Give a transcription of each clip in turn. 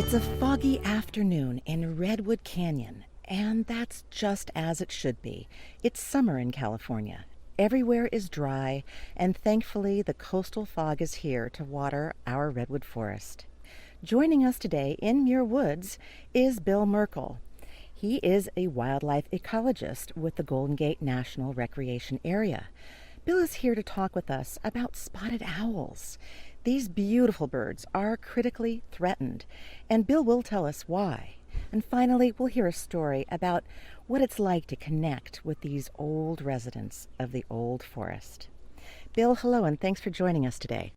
It's a foggy afternoon in Redwood Canyon, and that's just as it should be. It's summer in California. Everywhere is dry, and thankfully the coastal fog is here to water our redwood forest. Joining us today in Muir Woods is Bill Merkle. He is a wildlife ecologist with the Golden Gate National Recreation Area. Bill is here to talk with us about spotted owls. These beautiful birds are critically threatened, and Bill will tell us why. And finally, we'll hear a story about what it's like to connect with these old residents of the old forest. Bill, hello, and thanks for joining us today.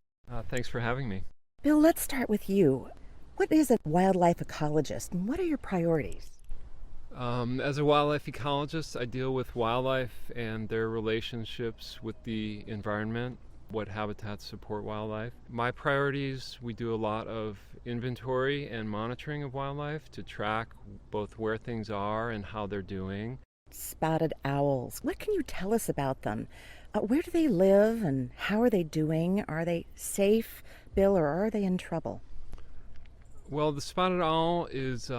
Thanks for having me. Bill, let's start with you. What is a wildlife ecologist, and what are your priorities? As a wildlife ecologist, I deal with wildlife and their relationships with the environment, what habitats support wildlife. My priorities, we do a lot of inventory and monitoring of wildlife to track both where things are and how they're doing. Spotted owls. What can you tell us about them? Where do they live and how are they doing? Are they safe, Bill, or are they in trouble? Well, the spotted owl is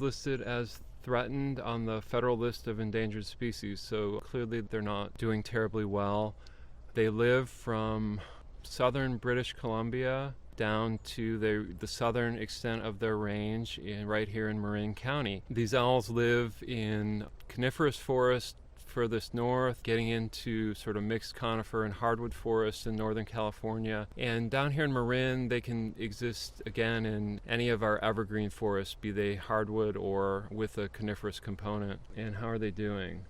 listed as threatened on the federal list of endangered species, so clearly they're not doing terribly well. They live from southern British Columbia down to the southern extent of their range right here in Marin County. These owls live in coniferous forest furthest north, getting into sort of mixed conifer and hardwood forests in Northern California. And down here in Marin, they can exist again in any of our evergreen forests, be they hardwood or with a coniferous component. And how are they doing?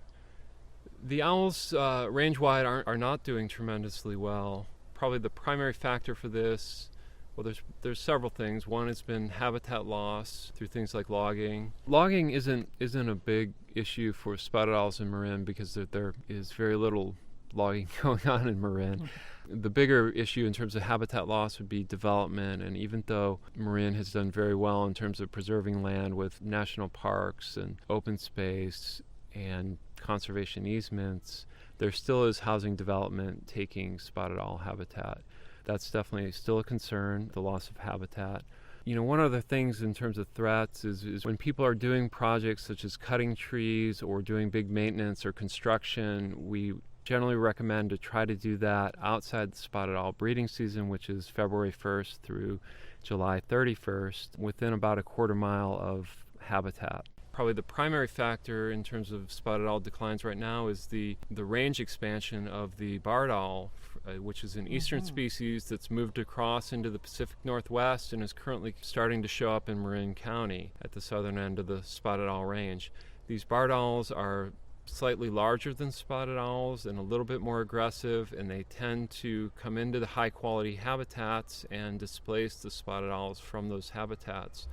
The owls range-wide are not doing tremendously well. Probably the primary factor for this, well, there's several things. One has been habitat loss through things like logging. Logging isn't a big issue for spotted owls in Marin because there is very little logging going on in Marin. The bigger issue in terms of habitat loss would be development, and even though Marin has done very well in terms of preserving land with national parks and open space and conservation easements, there still is housing development taking spotted owl habitat. That's definitely still a concern, the loss of habitat. You know, one of the things in terms of threats is when people are doing projects such as cutting trees or doing big maintenance or construction, we generally recommend to try to do that outside the spotted owl breeding season, which is February 1st through July 31st, within about a quarter mile of habitat. Probably the primary factor in terms of spotted owl declines right now is the range expansion of the barred owl, which is an eastern species that's moved across into the Pacific Northwest and is currently starting to show up in Marin County at the southern end of the spotted owl range. These barred owls are slightly larger than spotted owls and a little bit more aggressive, and they tend to come into the high quality habitats and displace the spotted owls from those habitats.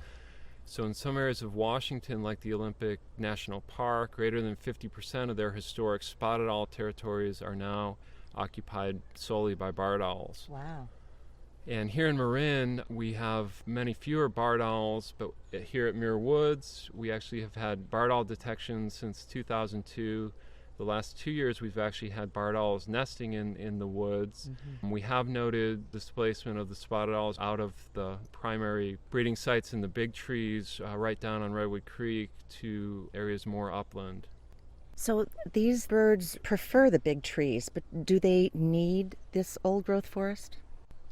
So in some areas of Washington, like the Olympic National Park, greater than 50% of their historic spotted owl territories are now occupied solely by barred owls. Wow. And here in Marin, we have many fewer barred owls, but here at Muir Woods, we actually have had barred owl detection since 2002. The last 2 years, we've actually had barred owls nesting in the woods. We have noted displacement of the spotted owls out of the primary breeding sites in the big trees right down on Redwood Creek to areas more upland. So these birds prefer the big trees, but do they need this old growth forest?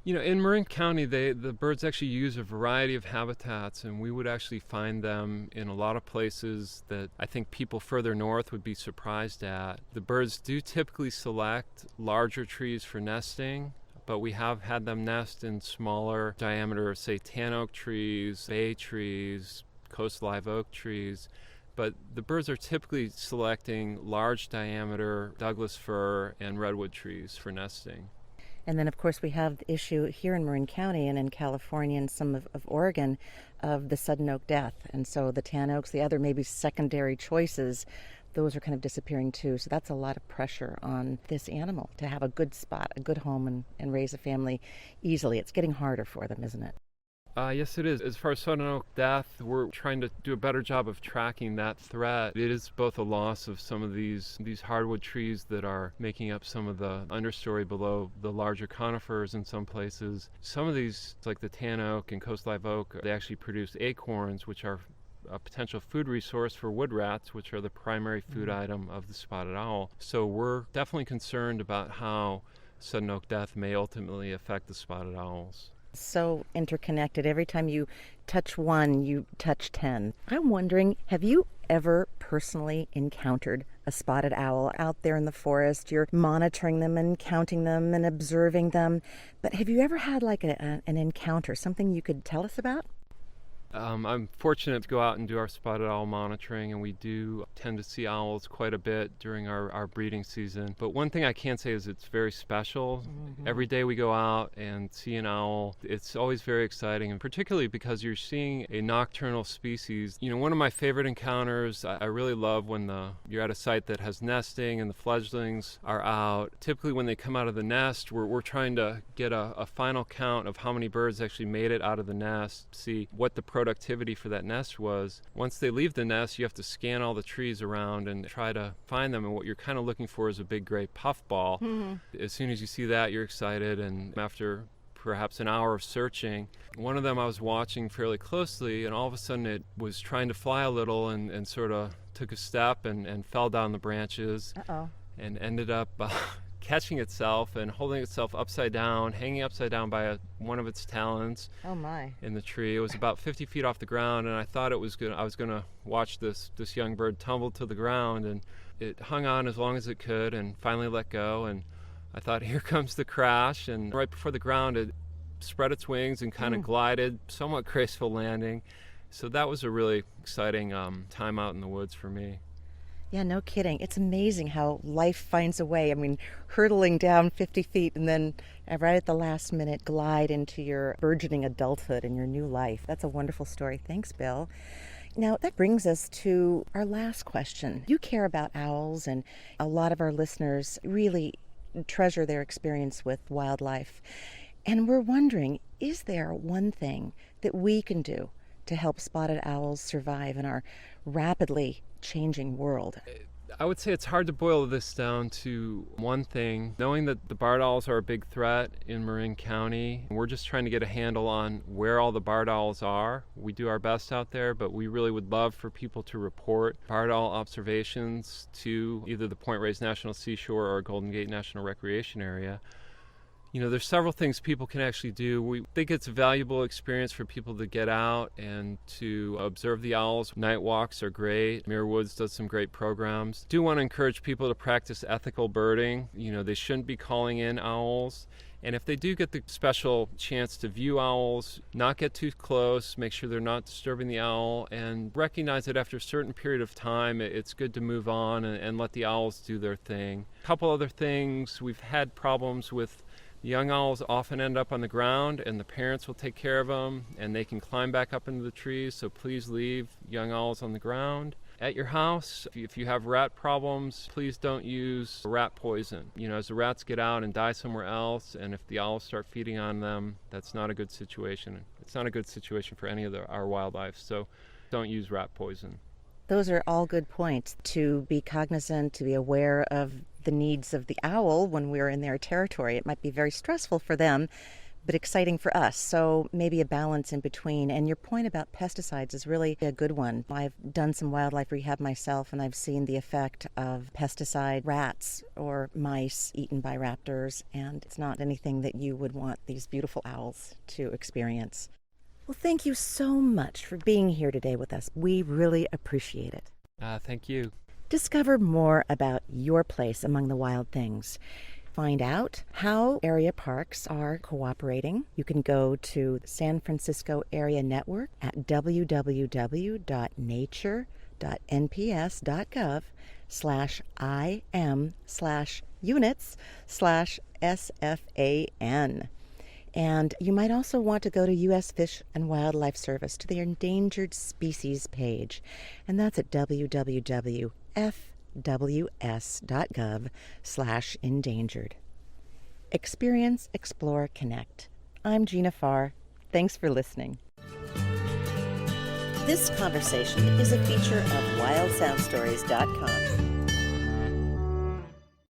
You know, in Marin County, the birds actually use a variety of habitats, and we would actually find them in a lot of places that I think people further north would be surprised at. The birds do typically select larger trees for nesting, but we have had them nest in smaller diameter, say tan oak trees, bay trees, coast live oak trees. But the birds are typically selecting large diameter Douglas fir and redwood trees for nesting. And then, of course, we have the issue here in Marin County and in California and some of Oregon of the sudden oak death. And so the tan oaks, the other maybe secondary choices, those are kind of disappearing too. So that's a lot of pressure on this animal to have a good spot, a good home, and raise a family easily. It's getting harder for them, isn't it? Yes, it is. As far as sudden oak death, we're trying to do a better job of tracking that threat. It is both a loss of some of these hardwood trees that are making up some of the understory below the larger conifers in some places. Some of these, like the tan oak and coast live oak, they actually produce acorns, which are a potential food resource for wood rats, which are the primary food item of the spotted owl. So we're definitely concerned about how sudden oak death may ultimately affect the spotted owls. So interconnected. Every time you touch one, you touch 10. I'm wondering, have you ever personally encountered a spotted owl out there in the forest? You're monitoring them and counting them and observing them. But have you ever had like an encounter, something you could tell us about? I'm fortunate to go out and do our spotted owl monitoring, and we do tend to see owls quite a bit during our breeding season. But one thing I can say is it's very special. Every day we go out and see an owl, it's always very exciting, and particularly because you're seeing a nocturnal species. You know, one of my favorite encounters, I really love when you're at a site that has nesting and the fledglings are out. Typically when they come out of the nest, we're trying to get a final count of how many birds actually made it out of the nest, see what the productivity for that nest was. Once they leave the nest, you have to scan all the trees around and try to find them, and what you're kind of looking for is a big gray puffball. As soon as you see that, you're excited, and after perhaps an hour of searching, one of them I was watching fairly closely, and all of a sudden it was trying to fly a little and sort of took a step and fell down the branches. And ended up catching itself and holding itself upside down, hanging upside down by one of its talons. Oh my! In the tree. It was about 50 feet off the ground, and I thought I was gonna watch this young bird tumble to the ground, and it hung on as long as it could, and finally let go. And I thought, here comes the crash. And right before the ground, it spread its wings and kind of glided, somewhat graceful landing. So that was a really exciting time out in the woods for me. Yeah, no kidding. It's amazing how life finds a way. I mean, hurtling down 50 feet and then right at the last minute glide into your burgeoning adulthood and your new life. That's a wonderful story. Thanks, Bill. Now, that brings us to our last question. You care about owls, and a lot of our listeners really treasure their experience with wildlife. And we're wondering, is there one thing that we can do to help spotted owls survive in our rapidly changing world? I would say it's hard to boil this down to one thing. Knowing that the barred owls are a big threat in Marin County, we're just trying to get a handle on where all the barred owls are. We do our best out there, but we really would love for people to report barred owl observations to either the Point Reyes National Seashore or Golden Gate National Recreation Area. You know, there's several things people can actually do. We think it's a valuable experience for people to get out and to observe the owls. Night walks are great. Muir Woods does some great programs. Do want to encourage people to practice ethical birding. You know, they shouldn't be calling in owls. And if they do get the special chance to view owls, not get too close, make sure they're not disturbing the owl, and recognize that after a certain period of time, it's good to move on and let the owls do their thing. A couple other things, we've had problems with young owls often end up on the ground, and the parents will take care of them, and they can climb back up into the trees, so please leave young owls on the ground. At your house, if you have rat problems, please don't use rat poison. You know, as the rats get out and die somewhere else, and if the owls start feeding on them, that's not a good situation. It's not a good situation for any of our wildlife, so don't use rat poison. Those are all good points, to be cognizant, to be aware of the needs of the owl when we're in their territory. It might be very stressful for them, but exciting for us. So maybe a balance in between. And your point about pesticides is really a good one. I've done some wildlife rehab myself, and I've seen the effect of pesticide rats or mice eaten by raptors, and it's not anything that you would want these beautiful owls to experience. Well, thank you so much for being here today with us. We really appreciate it. Thank you. Discover more about your place among the wild things. Find out how area parks are cooperating. You can go to the San Francisco Area Network at www.nature.nps.gov/im/units/SFAN. And you might also want to go to U.S. Fish and Wildlife Service to the Endangered Species page, and that's at www.fws.gov/endangered. Experience, explore, connect. I'm Gina Farr. Thanks for listening. This conversation is a feature of WildSoundStories.com.